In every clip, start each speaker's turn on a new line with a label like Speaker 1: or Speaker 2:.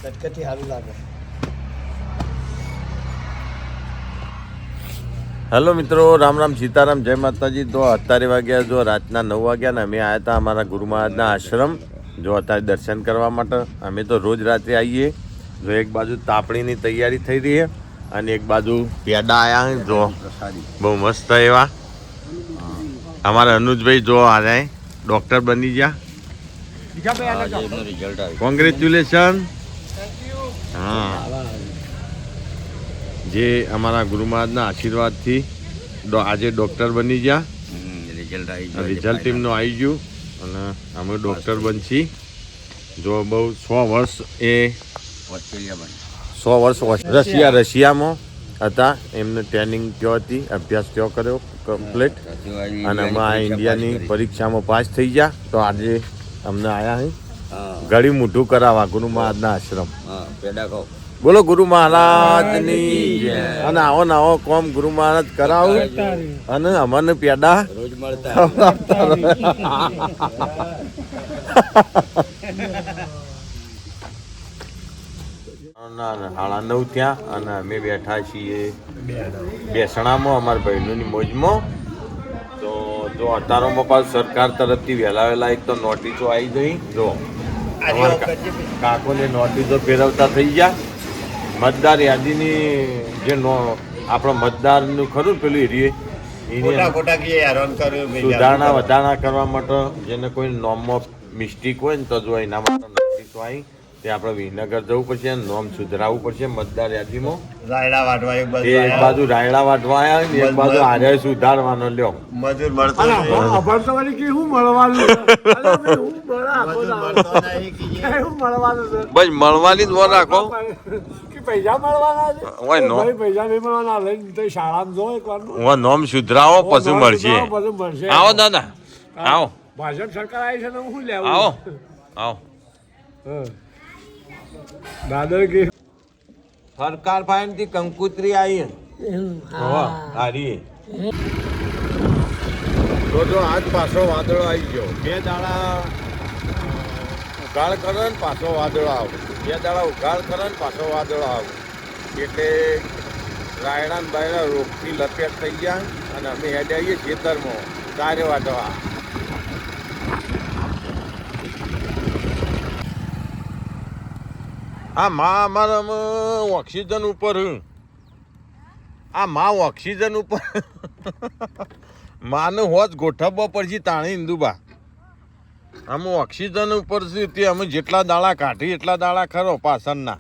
Speaker 1: કટકટી સારું લાગે.
Speaker 2: હેલો મિત્રો, રામ રામ સીતારામ, જય માતાજી. તો અત્યારે વાગ્યા જો રાતના 9 વાગ્યા ને અમે આવ્યા હતા અમારા ગુરુ મહારાજના આશ્રમ જો અત્યારે દર્શન કરવા માટે. અમે તો રોજ રાત્રે આવીએ. જો એક બાજુ તાપણીની તૈયારી થઈ રહી છે અને એક બાજુ પેડા આવ્યા જો બહુ મસ્ત એવા. અમારા અનુજભાઈ જો આજે ડૉક્ટર બની ગયા. કોંગ્રેચ્યુલેશન. હા, જે અમારા ગુરુ મહારાજના આશીર્વાદથી આજે ડૉક્ટર બની ગયા. રિઝલ્ટ એમનું આવી ગયું અને અમે ડૉક્ટર બનશી. જો બહુ 100 વર્ષ એ 100 વર્ષ રશિયામાં હતા. એમને ટ્રેનિંગ ત્યાં હતી, અભ્યાસ ત્યાં કર્યો કમ્પ્લીટ અને અમે આ ઇન્ડિયાની પરીક્ષામાં પાસ થઈ ગયા. તો આજે અમને આવ્યા અહીં ઘડી મોઢું કરાવવા ગુરુ મહારાજના આશ્રમ. બોલો ગુરુ મહારાજની. અને આવો ને આવો કોમ ગુરુ મહારાજ કરાવું અને અમને પેડા રોજ મળતા. સાડા 9 ત્યાં અને અમે બેઠા છીએ બેસણામાં અમારા બહેનોની મોજમાં. તો જો અતારોમાં પાછું સરકાર તરફથી વહેલા એક તો નોટિસો આવી ગઈ. જો કાકોને નોટિસો ફેરવતા થઈ ગયા. મતદાર યાદીની જે આપણો મતદારનું ખરું પેલું સુધારણા વધારણા કરવા માટે જેને કોઈ નોમમાં મિસ્ટેક હોય ને તો જો એના માટે નોટિસો આવી તે આપણે વિનગર જવું પડશે, નોમ સુધરાવવું પડશે મતદાર યાદીમાં.
Speaker 1: રાયડા વાટવા
Speaker 2: એક બાજુ રાયડા વાટવા આવ્યા ને એક બાજુ આરે સુધારવાનો લ્યો.
Speaker 1: મજૂર મળતો
Speaker 2: બસ મળવાની જ વર રાખો.
Speaker 3: પૈસા મળવાના છે.
Speaker 2: ઓય નો
Speaker 3: પૈસા નહીં મળવાના લઈને તો શાળામાં જો એકવારનું.
Speaker 2: ઓય નોમ સુધરાવો પછી મળશે.
Speaker 3: બધું મળશે.
Speaker 2: આવો દાદા આવો.
Speaker 3: ભાજપ સરકાર આવી છે ને હું લેવું.
Speaker 2: આવો આવો.
Speaker 3: દાદર કે
Speaker 2: સરકાર પાસેથી કંકુતરી આવી હારી. તો જો આજ પાછો વાદળો આવી ગયો. 2 દાડા ઉઘાડ કરે ને પાછો વાદળો આવે. 2 દાડા ઉઘાડ કરે ને પાછો વાદળો આવે. એટલે રાયડા ને બાયડા રોગથી લપેટ થઈ ગયા અને અમે હેડે આવીએ ખેતરમાં ચારે વાટવા. આ માં અમારામાં ઓક્સિજન ઉપર આ માં ઓક્સિજન ઉપર માને હોજ ગોઠવવા પડશે તાણી ઇન્દુબા. આમ ઓક્સિજન ઉપર છે તે અમે જેટલા દાડા કાઢી એટલા દાડા ખરો પાછળના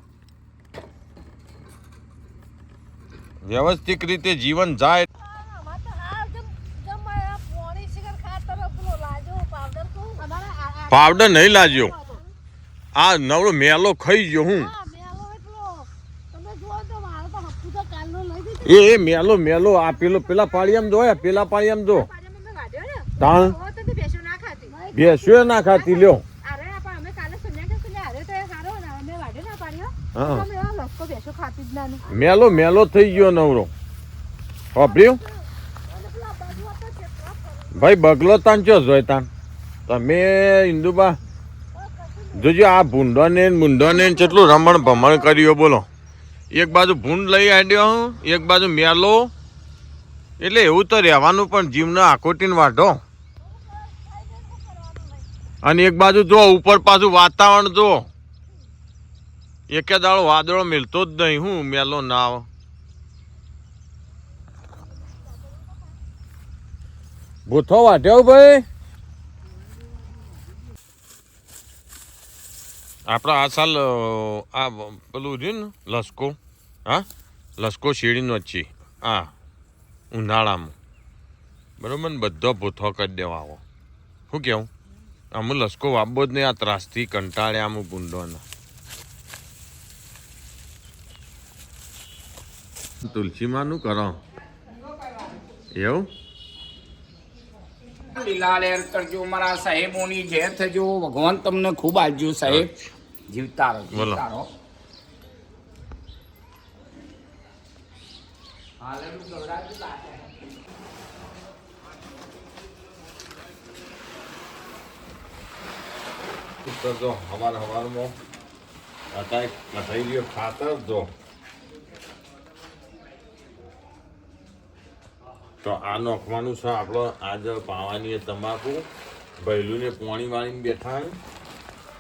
Speaker 2: વ્યવસ્થિત રીતે જીવન જાય. પાવડર નહીં લાગ્યો. આ નવડો મેલો ખાઈ ગયો હું. એ મેલો આ પેલા પાળિયામાં જોયા પેલા પાળિયામાં જો તાણ બેસ્યો ના ખાતી લ્યો. મેલો થઈ ગયો નવરો. વાપર્યું ભાઈ બગલો તાન ચો જોય તાન તમે ઇન્દુબા જોજો. આ ભૂંડોને મુંડોને કેટલું રમણ ભમણ કર્યો બોલો. એક બાજુ ભૂંડ લઈ આડ્યો એક બાજુ મેલો. એટલે એવું તો રહેવાનું પણ જીવને આકોટીને વાઢો. અને એક બાજુ જો ઉપર પાછું વાતાવરણ જો એકે દાડો વાદળો મિલતો જ નહીં. હું મેલો ના આવે. ભૂથો વાઢ્યો ભાઈ. આપણે આ સાલ આ પેલું રહ્યું ને લસકો. હા લસકો શેરડીનો જ છે. હા ઉનાળામાં બરાબર ને બધો ભૂથો કરી દેવા આવો. શું કેવું અમુ લસકો વાપવો જ નહીં. આ ત્રાસથી કંટાળ્યા અમુક ભૂંડોના. તુલસીમાંનું કરો એવું.
Speaker 4: લીલા લહેર કરજો મારા સાહેબોની જય થજો. ભગવાન તમને ખૂબ આપજો સાહેબ. જીવતા રહો જીવતા રહો.
Speaker 2: હવારમાં અત્યારે થઈ ગયો ખાતર જો. તો આ નોખવાનું છે આપણો આજ પાવાની તમાકુ ભૈલુંને પોણી વાળીને બેઠા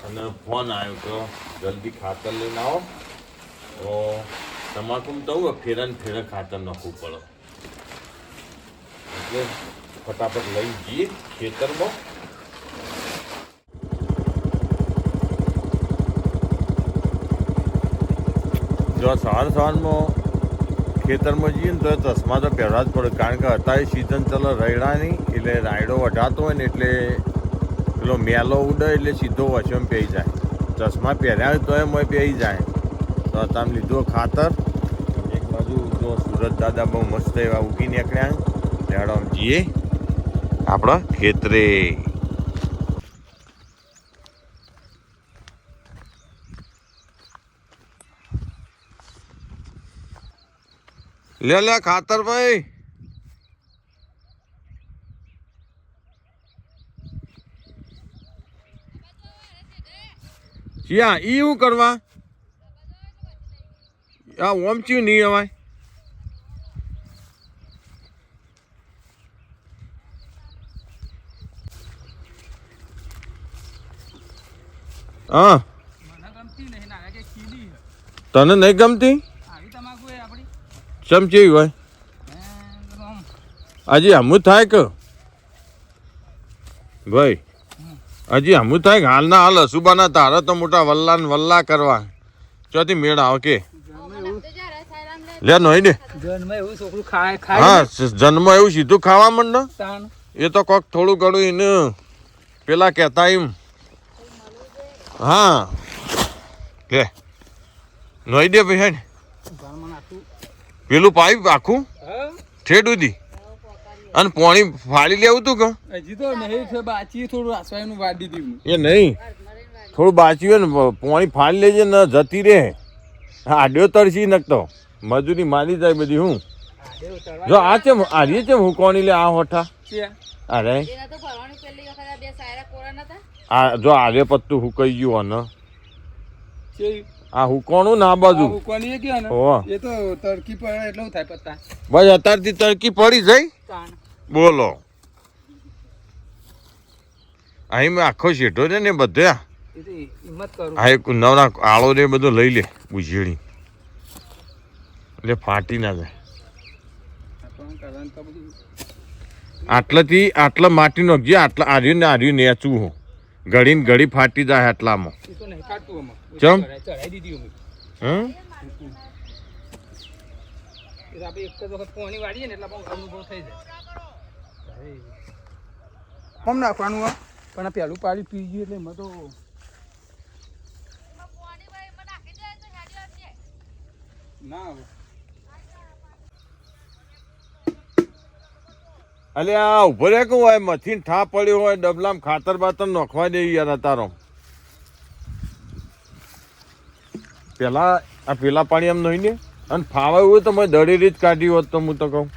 Speaker 2: અને ફોન આવ્યો તો જલ્દી ખાતર લઈને આવો. તો તમાકુ તો ફેરે ખાતર નાખવું પડે એટલે ફટાફટ લઈ જઈએ ખેતરમાં. જો સવારમાં ખેતરમાં જઈએ ને તો ચશ્મા તો પહેરવા જ પડે, કારણ કે અત્યારે સિઝન ચાલે રાયડાની, એટલે રાયડો વઢાતો હોય ને એટલે પેલો મેલો ઉડે એટલે સીધો વચમાં પહેરી જાય. ચશ્મા પહેર્યા હોય તો એમ પહેરી જાય. તો તમે લીધો ખાતર. એક બાજુ જો સુરત દાદા બહુ મસ્ત એવા ઉગી નીકળ્યા. લેડો જઈએ આપણા ખેતરે. લે ખાતર ભાઈ. ક્યાં ઈ શું કરવા? આ ઓમચ્યું નહીં અવાય. હા તને નહીં ગમતી? ચમચી હોય હજી હમું થાય કે ભાઈ? હજી હમું થાય કે હાલના હાલ હસુબાના તારા તો મોટા વલ્લા ને વલ્લા કરવા ચોથી મેળ આવે કે લે નહીં ને. હા જન્મ એવું સીધું ખાવા માંડો એ તો કોક થોડું ઘણું એને પેલા કહેતા એમ. હા લે નહીં દે ભાઈ. પેલું પાઇપ આખું ઠેઠ સુધી અને પાણી ફાડી લેવું તું કે
Speaker 5: હજી તો નહીં છે બાચી થોડું આસવાનું વાડી દીધું
Speaker 2: એ નહીં થોડું બાચી હોય ને પાણી ફાડી લેજે ને જતી રે. આડ્યો તરસી નકતો મજૂરી મારી જાય બધી. હું જો આ ચેમ આરી ચેમ હું કોની લે આ હોઠા અરે આ જો આરે પત્તું હુકાઈ ગયું ને આ હુકોણું ના બાજુ
Speaker 5: હુકોની કે ને એ તો તડકી પડે એટલું થાય પત્તા.
Speaker 2: બસ અત્યારથી તડકી પડી જાય. બોલો અહીં મેં આખો શેઠો છે ને બધે
Speaker 5: હિંમત કરું.
Speaker 2: હા એક નવના આળો ને બધો લઈ લે ઉછેડી એટલે ફાટી ના જાય. આટલાથી આટલા માટી નાખજે. આટલા આર્યું ને આર્યું નેચું હું ઘડી ને ઘડી ફાટી જાય આટલામાં. ચમ હમ
Speaker 5: એક જ વખત પોણી વાળીએ ને એટલે અનુભવ થઈ જાય. કમ નાખવાનું પણ આ પેલું પાણી પી ગયું એટલે એમાં તો ના આવે.
Speaker 2: અલે આ ઉભો રે કે હોય મથીન ઠા પડ્યો હોય ડબલામાં ખાતર બાતર નોખવા દે યાર. તારો પેલા આ પેલા પાણી એમ નહીં ને અને ફાવા હોય તો મેં દળેરી જ કાઢી હોત તો હું તો કહું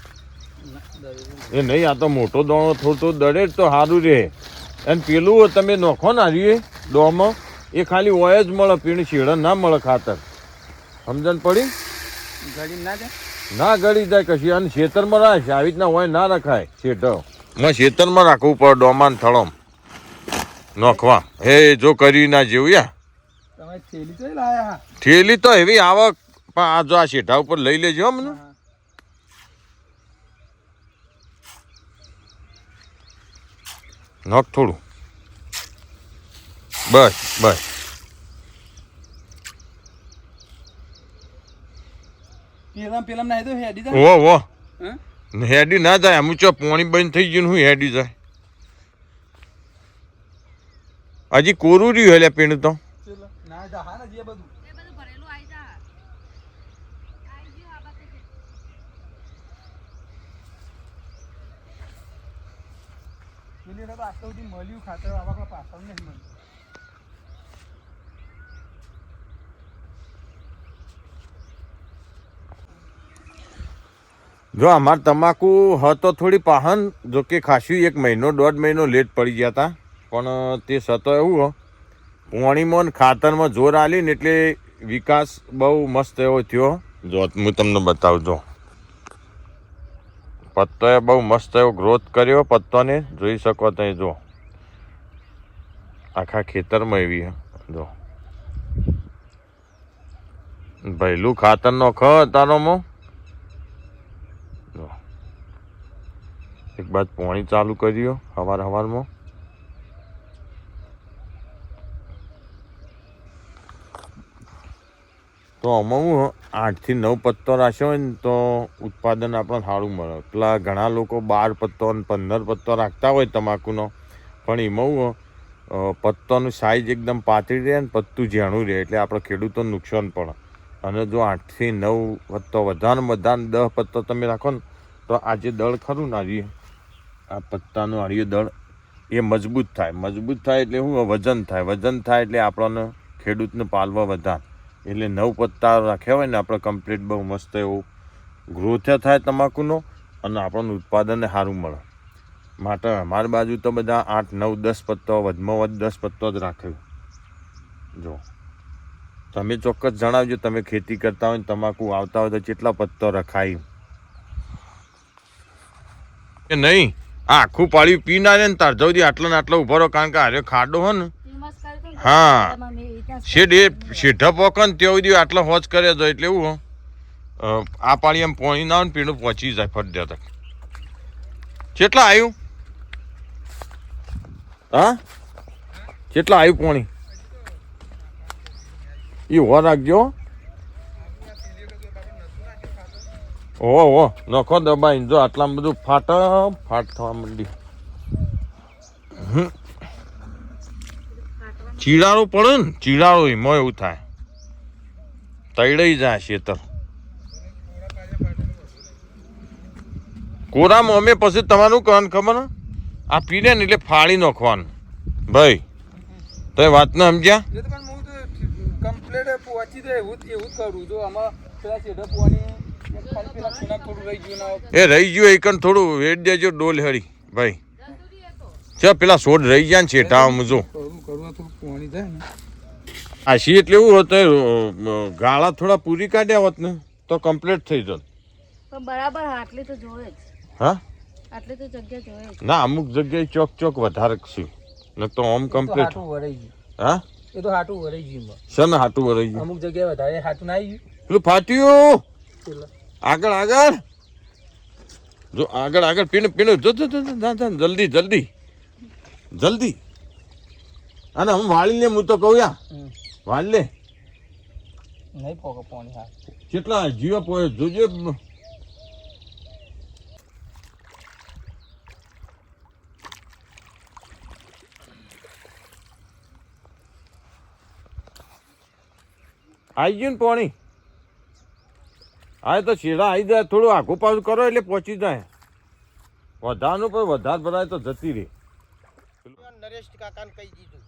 Speaker 2: એ નહીં. આ તો મોટો દોણો થોડો દળે તો સારું રહે. અને પેલું તમે નોખો ને હારીએ દોમાં એ ખાલી હોય જ મળે, પીણી શેડા ના મળે ખાતર. સમજણ પડી?
Speaker 5: ગાડી ના જાય
Speaker 2: ના ગળી જાય કશી. અને ખેતરમાં રાખ આવી રીતના હોય ના રખાય. શેઠો મેં ખેતરમાં રાખવું પડે ડોમાન થળમ નોખવા. હે જો કરી ના જેવું યા
Speaker 5: તમે થેલી તો લાયા.
Speaker 2: થેલી તો એવી આવક પણ આ જો આ શેઠા ઉપર લઈ લેજો મને. નોખ થોડું બસ બસ.
Speaker 5: પેલા ના તો હેડી
Speaker 2: ઓ હેડી ના જાય. અમુક ચો પાણી બંધ થઈ ગયું હું હેડી જાય. હજી કોરું રહ્યું એટલે પીણું તો
Speaker 5: ના જા હા ને જે બધું આટલું સુધી મળ્યું ખાતર આપણા પાછળ નહીં મળ્યું.
Speaker 2: જો અમારે તમાકુ હતો થોડી પાહન, જો કે ખાસી 1 મહિનો 1.5 મહિનો લેટ પડી ગયા હતા. પણ તે સતો એવું પાણીમાં ખાતરમાં જોર આલી ને એટલે વિકાસ બહુ મસ્ત એવો થયો. જો હું તમને બતાવું. જો પત્તોએ બહુ મસ્ત એવો ગ્રોથ કર્યો. પત્તોને જોઈ શકો તમે. જો આખા ખેતરમાં એવી જો ભૈલું ખાતર નો તારોમાં. જો એક બાદ પાણી ચાલુ કર્યું હવારમાં. તો આમાં હું 8 થી 9 પત્તો રાખ્યો હોય ને તો ઉત્પાદન આપણને સારું મળે. પેલા ઘણા લોકો 12 પત્તો અને 15 પત્તો રાખતા હોય તમાકુનો, પણ એમાં હું પત્તોનું સાઈઝ એકદમ પાતળી રહે ને પત્તું ઝીણું રહે એટલે આપણે ખેડૂતોને નુકસાન પડે. અને જો 8 થી 9 પત્તો વધારે 10 પત્તો તમે રાખો ને તો આ જે દળ ખરું ને આ પત્તાનું આર્યું દળ એ મજબૂત થાય એટલે શું વજન થાય એટલે આપણને ખેડૂતને પાલવા વધારે. એટલે 9 પત્તા રાખ્યા હોય ને આપણે કમ્પ્લીટ બહુ મસ્ત એવું ગ્રોથ થાય તમાકુનો અને આપણને ઉત્પાદનને સારું મળે. માટે અમારી બાજુ તો બધા 8, 9, 10 પત્તો વધમાં વધુ 10 પત્તો જ રાખ્યું. જો તમે ચોક્કસ જણાવજો, તમે ખેતી કરતા હોય ને તમાકુ આવતા હોય તો કેટલા પત્તો રખાય કે નહીં. આખું પાડ્યું પી ના રે ને તાર જવું આટલો ને આટલો ઉભો રહો, કારણ કે હારે ખાડો હોય ને. હા શેઠા પોકન ત્યાં સુધી આટલો હોજ કરે તો એટલે એવું આ પાણી એમ પોણી ના હોય ને પીણું પહોંચી જાય ફટ. કેટલા આવ્યું? હા કેટલા આવ્યું પોણી? એ હો રાખજો. ઓહો નખો દબાઈ. જો આટલામાં બધું ફાટ થવા માંડી. ચીડાળું પડે ને, ચીડાળું એમાં એવું થાય, તૈડાઈ જાય શેતર. કોરામાં અમે પછી તમારું કરવાનું ખબર ને, આ પીને ને એટલે ફાળી નાખવાનું ભાઈ. તો વાત ને સમજ્યા?
Speaker 5: કમ્પ્લેટ પહોંચી જાય એવું જ કરું. જો આમાં પેલા શેઢા પોવાની
Speaker 2: એ રહી ગયું એ કણ થોડું વેટ દેજો ડોલ હરી ભાઈ. છે પેલા છોડ રહી ગયા ને છેઠા જો આશી એટલે એવું હોત ગાળા થોડા પૂરી કાઢ્યા હોત ને તો કમ્પ્લીટ થઈ જત.
Speaker 6: બરાબર આટલી તો જોવે જ.
Speaker 2: હા
Speaker 6: આટલી તો જગ્યા જોવે જ.
Speaker 2: ના અમુક જગ્યાએ ચોક વધારે છે ને તો આમ કમ્પ્લીટ. હા
Speaker 5: એ તો હાટું વરાઈ ગયું.
Speaker 2: છે ને હાટું વરાઈ ગયું.
Speaker 5: અમુક જગ્યાએ વધારે હાટું ના આવી ગયું.
Speaker 2: પેલું ફાટ્યું. આગળ જો આગળ પીણું જો જલ્દી. અને હું વાળી લે. હું તો કહું યા વાળી લે.
Speaker 5: નહીં પોકે પોણી. હા
Speaker 2: કેટલા જીવો પોએ જોજો. આવી ગયું ને પાણી. હા તો શેડા આવી જાય, થોડું આખું પાછું કરો એટલે પહોંચી જાય. વધારનું પણ વધારે ભરાય તો જતી રહે.
Speaker 1: નરેશ કાકાને કહી દીધું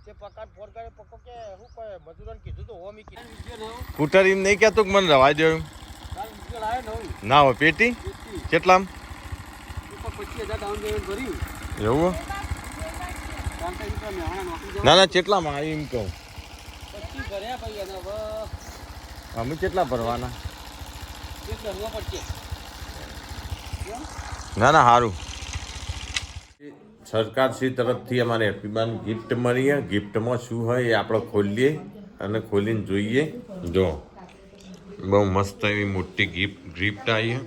Speaker 1: તે પકાન ફોન કરે પકો કે હું કોઈ મજૂરોને કીધું તો હોમી કીધું.
Speaker 2: સ્કૂટર એમ નહીં કહેતો કે મને રવાય દેવું ના હોય. પેટી કેટલામ?
Speaker 5: 25,000 ડાઉન પેમેન્ટ ભર્યું.
Speaker 2: એવું? ના કેટલામાં એમ કહું.
Speaker 5: 25 ભર્યા ભાઈ. અને હવે
Speaker 2: અમે કેટલા ભરવાના?
Speaker 5: એક ભરવા પડશે.
Speaker 2: ના સારું. સરકારશ્રી તરફથી અમારે હેપીબાન ગિફ્ટ મળી. ગિફ્ટમાં શું હોય એ આપણે ખોલીએ અને ખોલીને જોઈએ. જો બહુ મસ્ત એવી મોટી ગિફ્ટ આવી.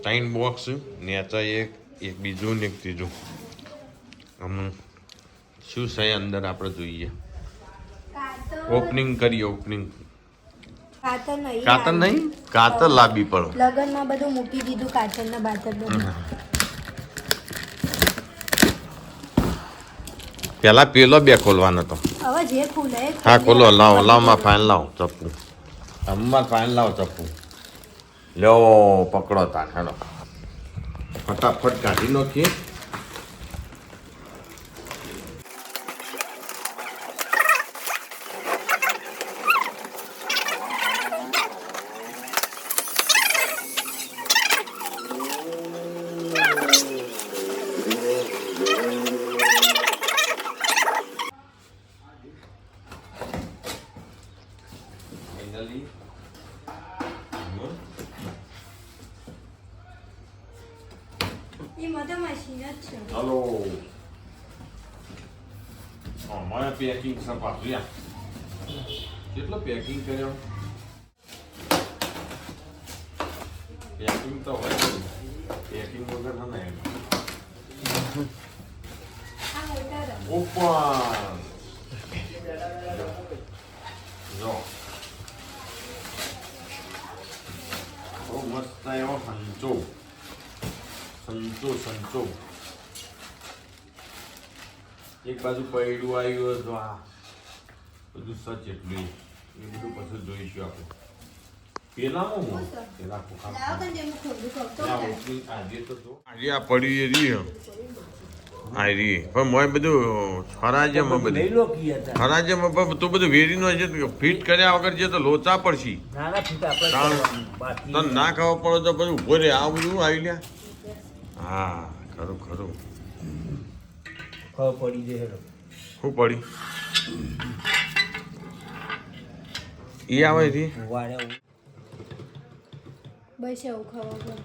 Speaker 2: 3 બોક્સ નેચા એક બીજું ને એક ત્રીજું. શું છે અંદર આપણે જોઈએ. ઓપનિંગ કરીએ. ઓપનિંગ કાતર નહીં, કાતર લાંબી પડે.
Speaker 6: લગનમાં બધું મૂકી દીધું કાતર ને બાતર બધું.
Speaker 2: પેલા પેલો બે ખોલવાનો તો.
Speaker 6: હવે જે ખુલે
Speaker 2: હા ખોલો. લાવ માં ફાઇન લાવ ચપ્પુ. અમાર ફાઇન લાવ ચપ્પુ. લ્યો પકડો તાર. હેલો ફટાફટ કાઢી નાખીએ. ફાઇનલી
Speaker 6: એ મધા મશીન જ છે.
Speaker 2: હલો મારે પેકિંગ સપાટ્યા કેટલો પેકિંગ કર્યો પેકિંગ તો હોય પેકિંગ વગર ને
Speaker 6: આ મોટા રંગ.
Speaker 2: ઓપન જો બહુ મસ્ત એવો સંચો સંચો એક બાજુ પૈડું આવ્યું હતું આ બધું સચ એટલું એ બધું પછી જોઈશું આપણે પેલામાં હું પેલા
Speaker 6: લાવો તને જેમ ખોલું ખોલતો હોય.
Speaker 2: આજે આ પડી રહી આ રહી પણ મોય બધું ફરાજમાં બધું ફરાજમાં પણ તું બધું વેરીનો છે ફિટ કર્યા વગર છે તો લોચા પડશે તને ના ખાવા પડે તો પછી ઉભો રે આ બધું આવી લ્યા હા ખરું શું પડી એ આવે છે
Speaker 6: બસ એવું ખાવા પડે.